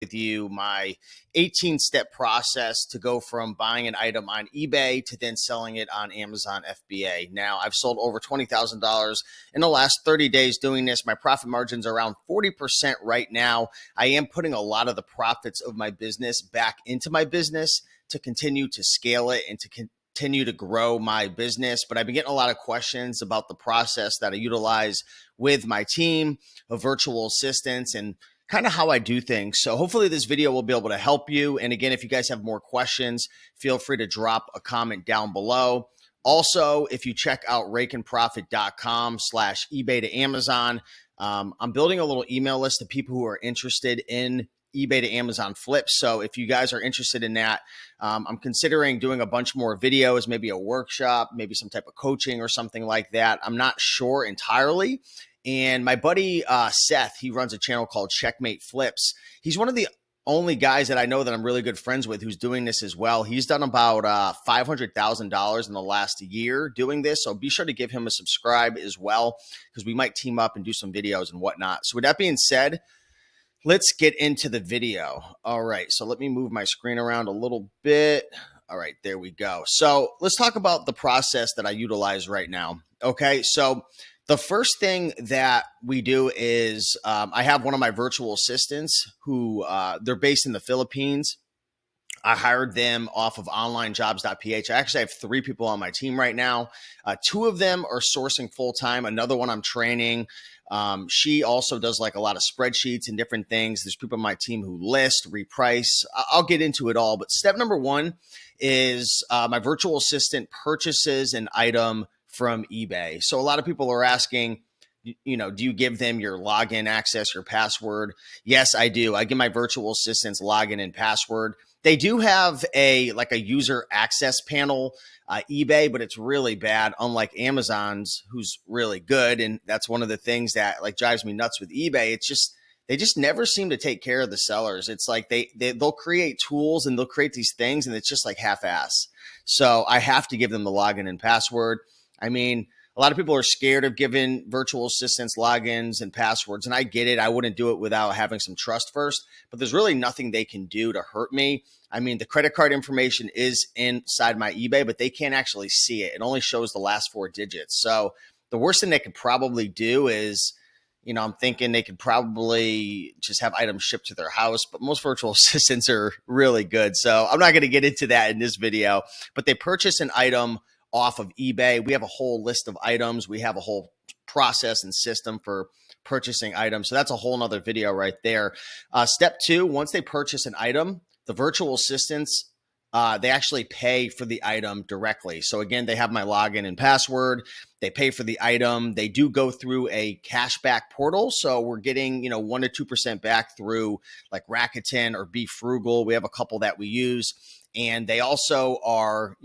with you my 18-step process to go from buying an item on eBay to then selling it on Amazon FBA. Now, I've sold over $20,000 in the last 30 days doing this. My profit margins are around 40% right now. I am putting a lot of the profits of my business back into my business to continue to scale it and to continue to grow my business. But I've been getting a lot of questions about the process that I utilize with my team of virtual assistants and kind of how I do things. So hopefully this video will be able to help you. And again, if you guys have more questions, feel free to drop a comment down below. Also, if you check out rakeandprofit.com/eBay to Amazon, I'm building a little email list of people who are interested in eBay to Amazon flips. So if you guys are interested in that, I'm considering doing a bunch more videos, maybe a workshop, maybe some type of coaching or something like that. I'm not sure entirely. And my buddy Seth, he runs a channel called Checkmate Flips. He's one of the only guys that I know that I'm really good friends with who's doing this as well. He's done about $500,000 in the last year doing this. So be sure to give him a subscribe as well, because we might team up and do some videos and whatnot. So with that being said, let's get into the video. All right, so let me move my screen around a little bit. All right, there we go. So let's talk about the process that I utilize right now. Okay, so the first thing that we do is I have one of my virtual assistants who they're based in the Philippines. I hired them off of onlinejobs.ph. I actually have 3 people on my team right now. 2 of them are sourcing full-time. Another one I'm training. She also does like a lot of spreadsheets and different things. There's people on my team who list, reprice. I'll get into it all. But step number 1 is my virtual assistant purchases an item from eBay. So a lot of people are asking, you know, do you give them your login access, your password? Yes, I do. I give my virtual assistants login and password. They do have a user access panel, eBay, but it's really bad, unlike Amazon's, who's really good. And that's one of the things that like drives me nuts with eBay. It's just, they just never seem to take care of the sellers. It's like they'll create tools and they'll create these things and it's just like half-ass. So I have to give them the login and password. I mean, a lot of people are scared of giving virtual assistants logins and passwords, and I get it. I wouldn't do it without having some trust first, but there's really nothing they can do to hurt me. I mean, the credit card information is inside my eBay, but they can't actually see it. It only shows the last 4 digits. So the worst thing they could probably do is, you know, I'm thinking they could probably just have items shipped to their house, but most virtual assistants are really good. So I'm not going to get into that in this video, but they purchase an item off of eBay. We have a whole list of items. We have a whole process and system for purchasing items. So that's a whole nother video right there. Step 2, once they purchase an item, the virtual assistants, they actually pay for the item directly. So again, they have my login and password. They pay for the item. They do go through a cashback portal. So we're getting, 1 to 2% back through like Rakuten or Be Frugal. We have a couple that we use. And they also are,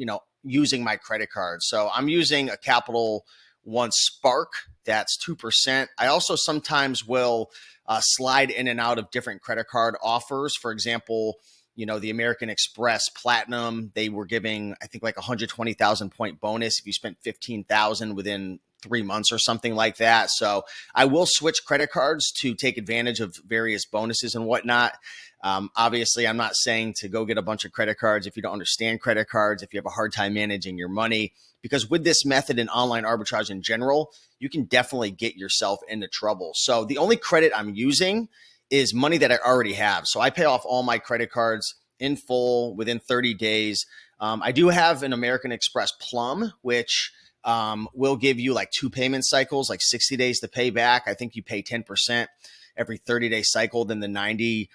using my credit card. So I'm using a Capital One Spark. That's 2%. I also sometimes will slide in and out of different credit card offers. For example, the American Express Platinum, they were giving, I think, like 120,000 point bonus if you spent 15,000 within 3 months or something like that. So I will switch credit cards to take advantage of various bonuses and whatnot. Obviously, I'm not saying to go get a bunch of credit cards if you don't understand credit cards, if you have a hard time managing your money, because with this method in online arbitrage in general, you can definitely get yourself into trouble. So the only credit I'm using is money that I already have. So I pay off all my credit cards in full within 30 days. I do have an American Express Plum, which will give you like 2 payment cycles, like 60 days to pay back. I think you pay 10% every 30-day cycle. Then the 90%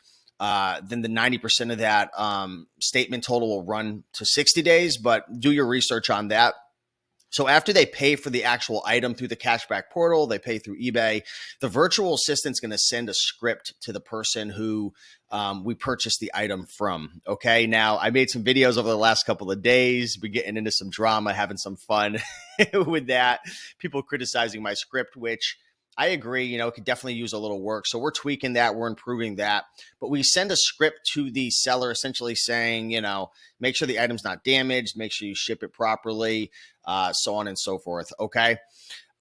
of that statement total will run to 60 days, but do your research on that. So after they pay for the actual item through the cashback portal, they pay through eBay, the virtual assistant's going to send a script to the person who we purchased the item from. Okay. Now I made some videos over the last couple of days, been getting into some drama, having some fun with that. People criticizing my script, which I agree, it could definitely use a little work. So we're tweaking that. We're improving that. But we send a script to the seller essentially saying, make sure the item's not damaged, make sure you ship it properly, so on and so forth. Okay.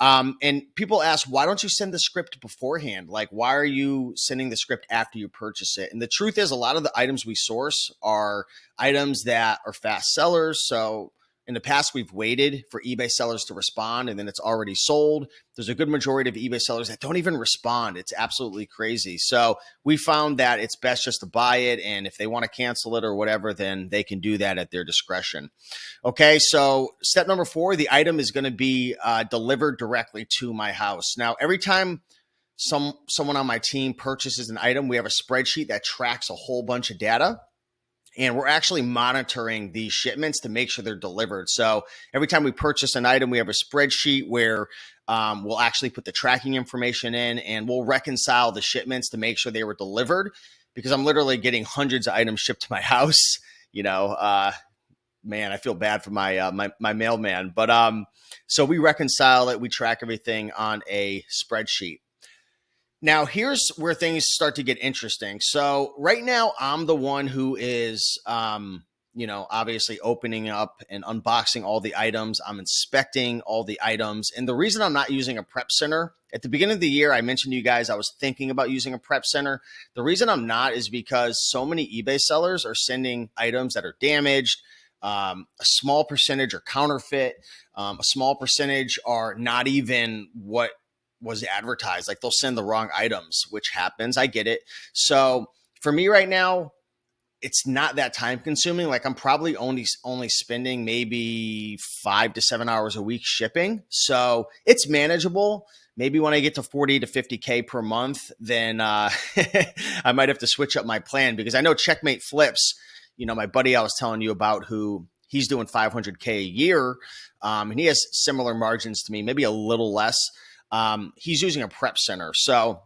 And people ask, why don't you send the script beforehand? Like, why are you sending the script after you purchase it? And the truth is, a lot of the items we source are items that are fast sellers. So in the past, we've waited for eBay sellers to respond, and then it's already sold. There's a good majority of eBay sellers that don't even respond. It's absolutely crazy. So we found that it's best just to buy it, and if they want to cancel it or whatever, then they can do that at their discretion. Okay, so step number 4, the item is going to be delivered directly to my house. Now, every time someone on my team purchases an item, we have a spreadsheet that tracks a whole bunch of data. And we're actually monitoring these shipments to make sure they're delivered. So every time we purchase an item, we have a spreadsheet where we'll actually put the tracking information in, and we'll reconcile the shipments to make sure they were delivered, because I'm literally getting hundreds of items shipped to my house. Man, I feel bad for my mailman. But so we reconcile it. We track everything on a spreadsheet. Now, here's where things start to get interesting. So right now, I'm the one who is, obviously opening up and unboxing all the items. I'm inspecting all the items. And the reason I'm not using a prep center, at the beginning of the year, I mentioned to you guys I was thinking about using a prep center. The reason I'm not is because so many eBay sellers are sending items that are damaged. A small percentage are counterfeit. A small percentage are not even what was advertised. Like, they'll send the wrong items, which happens. I get it. So for me right now, it's not that time consuming. Like, I'm probably only spending maybe 5 to 7 hours a week shipping. So it's manageable. Maybe when I get to 40 to 50K per month, then I might have to switch up my plan, because I know Checkmate flips, my buddy I was telling you about, who he's doing 500K a year. And he has similar margins to me, maybe a little less. He's using a prep center. So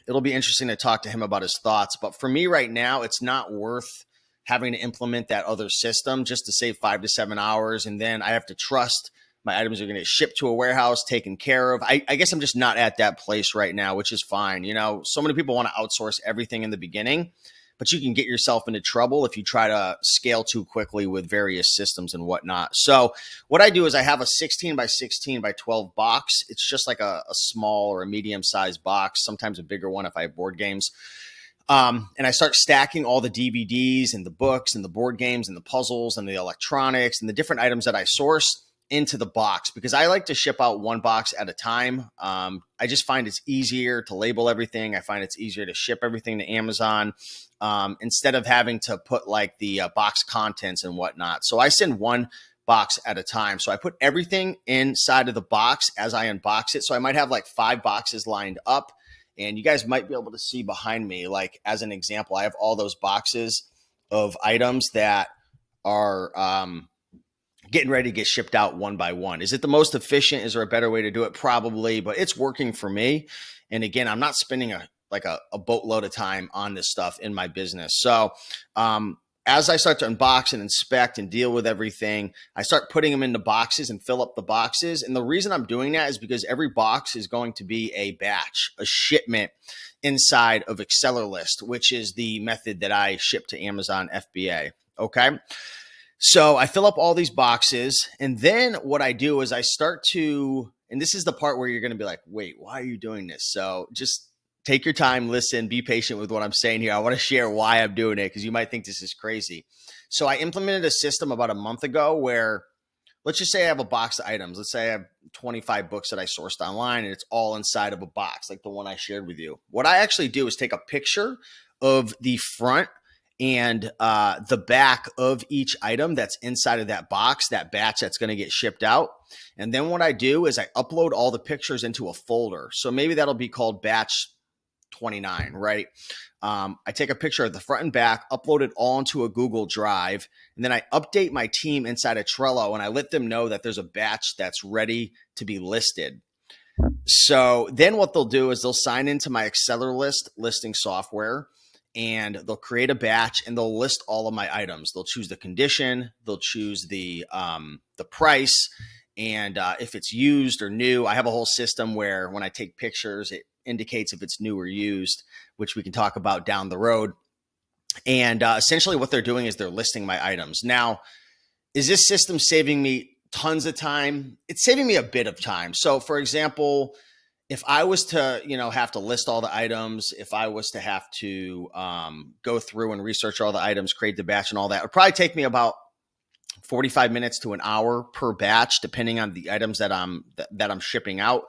it'll be interesting to talk to him about his thoughts. But for me right now, it's not worth having to implement that other system just to save 5 to 7 hours. And then I have to trust my items are going to get shipped to a warehouse, taken care of. I guess I'm just not at that place right now, which is fine. So many people want to outsource everything in the beginning, but you can get yourself into trouble if you try to scale too quickly with various systems and whatnot. So what I do is I have a 16 by 16 by 12 box. It's just like a small or a medium-sized box, sometimes a bigger one if I have board games. And I start stacking all the DVDs and the books and the board games and the puzzles and the electronics and the different items that I source into the box, because I like to ship out one box at a time. I just find it's easier to label everything. I find it's easier to ship everything to Amazon instead of having to put like the box contents and whatnot. So I send one box at a time. So I put everything inside of the box as I unbox it. So I might have like 5 boxes lined up, and you guys might be able to see behind me, like as an example, I have all those boxes of items that are getting ready to get shipped out one by one. Is it the most efficient? Is there a better way to do it? Probably, but it's working for me. And again, I'm not spending a boatload of time on this stuff in my business. So as I start to unbox and inspect and deal with everything, I start putting them into boxes and fill up the boxes. And the reason I'm doing that is because every box is going to be a batch, a shipment inside of Reseller list, which is the method that I ship to Amazon FBA. Okay. So I fill up all these boxes, and then what I do is I start to, and this is the part where you're going to be like, wait, why are you doing this? So just take your time, listen, be patient with what I'm saying here. I want to share why I'm doing it, because you might think this is crazy. So I implemented a system about a month ago where, let's just say I have a box of items. Let's say I have 25 books that I sourced online, and it's all inside of a box, like the one I shared with you. What I actually do is take a picture of the front and the back of each item that's inside of that box, that batch that's going to get shipped out. And then what I do is I upload all the pictures into a folder. So maybe that'll be called batch 29, right? I take a picture of the front and back, upload it all into a Google Drive, and then I update my team inside of Trello, and I let them know that there's a batch that's ready to be listed. So then what they'll do is they'll sign into my Reseller list listing software, and they'll create a batch, and they'll list all of my items. They'll choose the condition, they'll choose the price, and if it's used or new. I have a whole system where when I take pictures, it indicates if it's new or used, which we can talk about down the road. And essentially what they're doing is they're listing my items. Now, is this system saving me tons of time. It's saving me a bit of time. So for example, if I was to, have to list all the items, if I was to have to go through and research all the items, create the batch and all that, it would probably take me about 45 minutes to an hour per batch, depending on the items that I'm shipping out.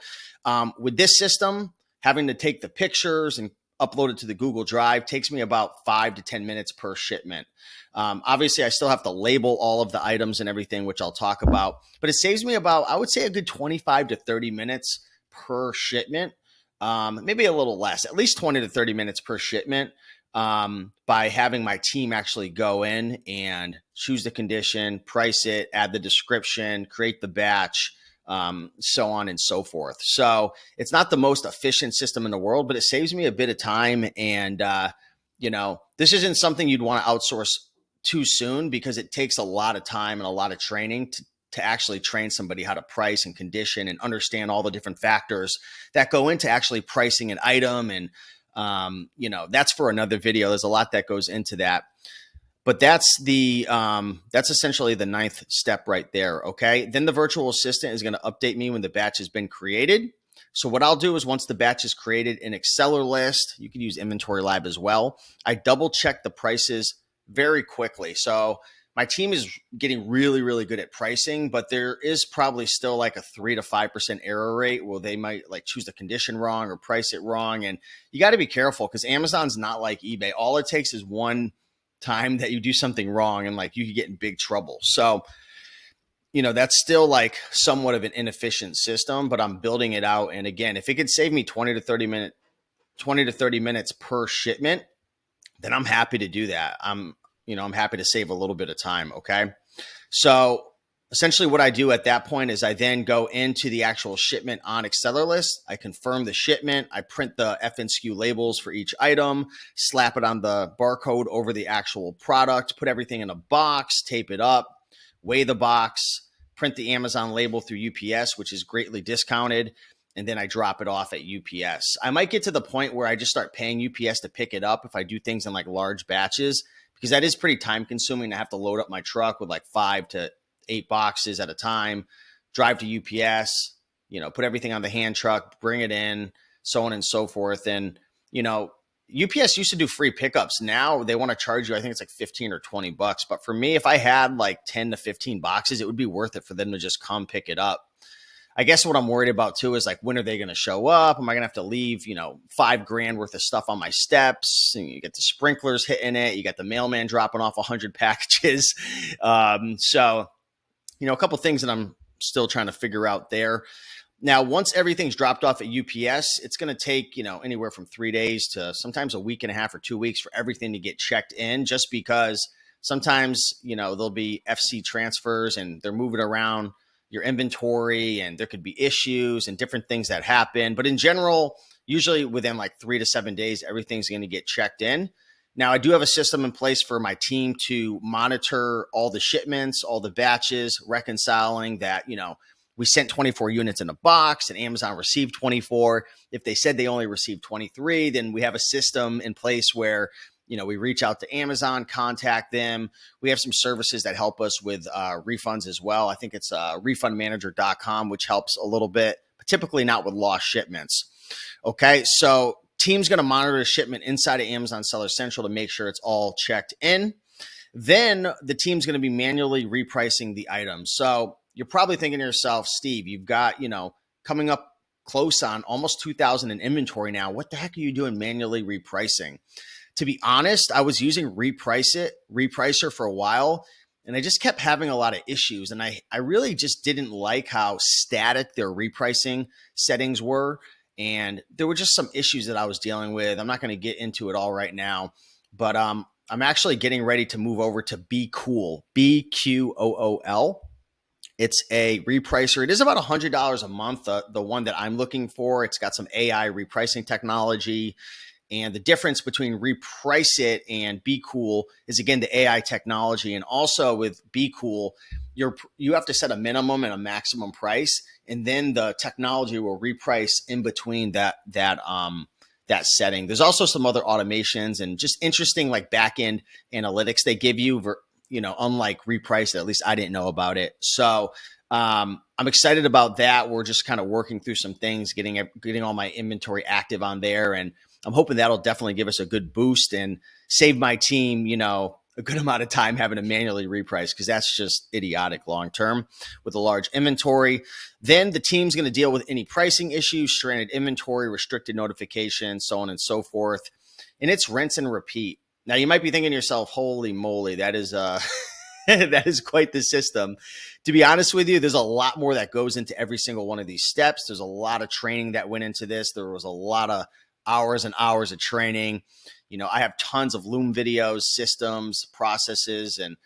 With this system, having to take the pictures and upload it to the Google Drive takes me about 5 to 10 minutes per shipment. Obviously, I still have to label all of the items and everything, which I'll talk about, but it saves me about, I would say, a good 25 to 30 minutes per shipment, maybe a little less, at least 20 to 30 minutes per shipment, by having my team actually go in and choose the condition, price it, add the description, create the batch, so on and so forth. So it's not the most efficient system in the world, but it saves me a bit of time. And, this isn't something you'd want to outsource too soon, because it takes a lot of time and a lot of training to actually train somebody how to price and condition and understand all the different factors that go into actually pricing an item. And, that's for another video. There's a lot that goes into that, but that's essentially the 9th step right there. Okay. Then the virtual assistant is going to update me when the batch has been created. So what I'll do is, once the batch is created in Exceller list, you can use Inventory Lab as well, I double check the prices very quickly. So my team is getting really, really good at pricing, but there is probably still like a 3 to 5% error rate where they might like choose the condition wrong or price it wrong. And you got to be careful, because Amazon's not like eBay. All it takes is one time that you do something wrong and like you could get in big trouble. So, that's still like somewhat of an inefficient system, but I'm building it out. And again, if it could save me 20 to 30 minutes per shipment, then I'm happy to do that. I'm happy to save a little bit of time. Okay. So essentially what I do at that point is I then go into the actual shipment on Exceller list. I confirm the shipment. I print the FNSKU labels for each item, slap it on the barcode over the actual product, put everything in a box, tape it up, weigh the box, print the Amazon label through UPS, which is greatly discounted. And then I drop it off at UPS. I might get to the point where I just start paying UPS to pick it up if I do things in like large batches, because that is pretty time consuming to have to load up my truck with like 5 to 8 boxes at a time, drive to UPS, put everything on the hand truck, bring it in, so on and so forth. And, UPS used to do free pickups. Now they want to charge you, I think it's like 15 or 20 bucks. But for me, if I had like 10 to 15 boxes, it would be worth it for them to just come pick it up. I guess what I'm worried about too is like, when are they going to show up? Am I going to have to leave, $5,000 worth of stuff on my steps? And you get the sprinklers hitting it. You got the mailman dropping off 100 packages. So, a couple things that I'm still trying to figure out there. Now, once everything's dropped off at UPS, it's going to take, anywhere from 3 days to sometimes a week and a half or 2 weeks for everything to get checked in, just because sometimes, there'll be FC transfers and they're moving around your inventory and there could be issues and different things that happen. But in general, usually within like 3 to 7 days, everything's going to get checked in. Now, I do have a system in place for my team to monitor all the shipments, all the batches, reconciling that, we sent 24 units in a box and Amazon received 24. If they said they only received 23, then we have a system in place where, we reach out to Amazon, contact them. We have some services that help us with refunds as well. I think it's refundmanager.com, which helps a little bit, but typically not with lost shipments. Okay, so team's going to monitor the shipment inside of Amazon Seller Central to make sure it's all checked in. Then the team's going to be manually repricing the items. So you're probably thinking to yourself, Steve, you've got, coming up close on almost 2,000 in inventory now. What the heck are you doing manually repricing? To be honest, I was using Repricer for a while, and I just kept having a lot of issues. And I really just didn't like how static their repricing settings were. And there were just some issues that I was dealing with. I'm not going to get into it all right now, but I'm actually getting ready to move over to BQool, BQool. It's a repricer. It is about $100 a month, the one that I'm looking for. It's got some AI repricing technology. And the difference between Reprice It and BQool is, again, the AI technology. And also with BQool, you have to set a minimum and a maximum price, and then the technology will reprice in between that setting. There's also some other automations and just interesting like back-end analytics they give you, unlike Reprice It. At least I didn't know about it. So I'm excited about that. We're just kind of working through some things, getting all my inventory active on there, and I'm hoping that'll definitely give us a good boost and save my team, a good amount of time having to manually reprice, because that's just idiotic long term with a large inventory. Then the team's going to deal with any pricing issues, stranded inventory, restricted notifications, so on and so forth. And it's rinse and repeat. Now you might be thinking to yourself, holy moly, that is that is quite the system. To be honest with you, there's a lot more that goes into every single one of these steps. There's a lot of training that went into this. There was a lot of hours and hours of training. I have tons of Loom videos, systems, processes, and,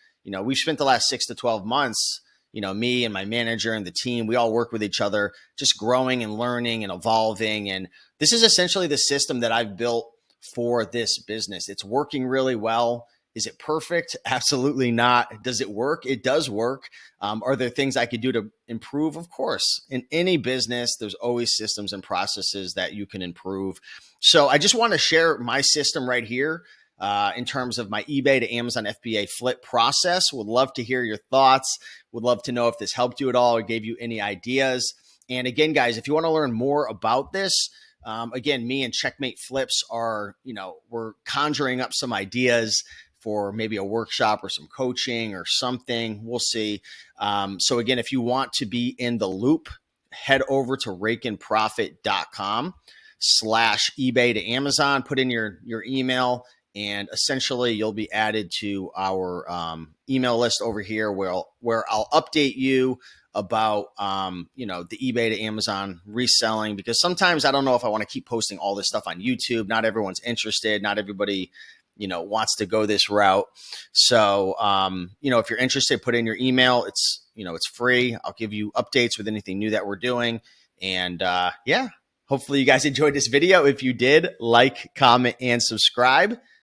we've spent the last 6 to 12 months, me and my manager and the team, we all work with each other, just growing and learning and evolving. And this is essentially the system that I've built for this business. It's working really well. Is it perfect? Absolutely not. Does it work? It does work. Are there things I could do to improve? Of course. In any business, there's always systems and processes that you can improve. So I just want to share my system right here in terms of my eBay to Amazon FBA flip process. Would love to hear your thoughts. Would love to know if this helped you at all or gave you any ideas. And again, guys, if you want to learn more about this, again, me and Checkmate Flips are, we're conjuring up some ideas for maybe a workshop or some coaching or something. We'll see. So again, if you want to be in the loop, head over to rakeandprofit.com/eBay to Amazon, put in your email, and essentially you'll be added to our email list over here where I'll update you about, the eBay to Amazon reselling, because sometimes I don't know if I want to keep posting all this stuff on YouTube. Not everyone's interested. Not everybody wants to go this route. So, if you're interested, put in your email. It's free. I'll give you updates with anything new that we're doing. And hopefully you guys enjoyed this video. If you did, like, comment, and subscribe.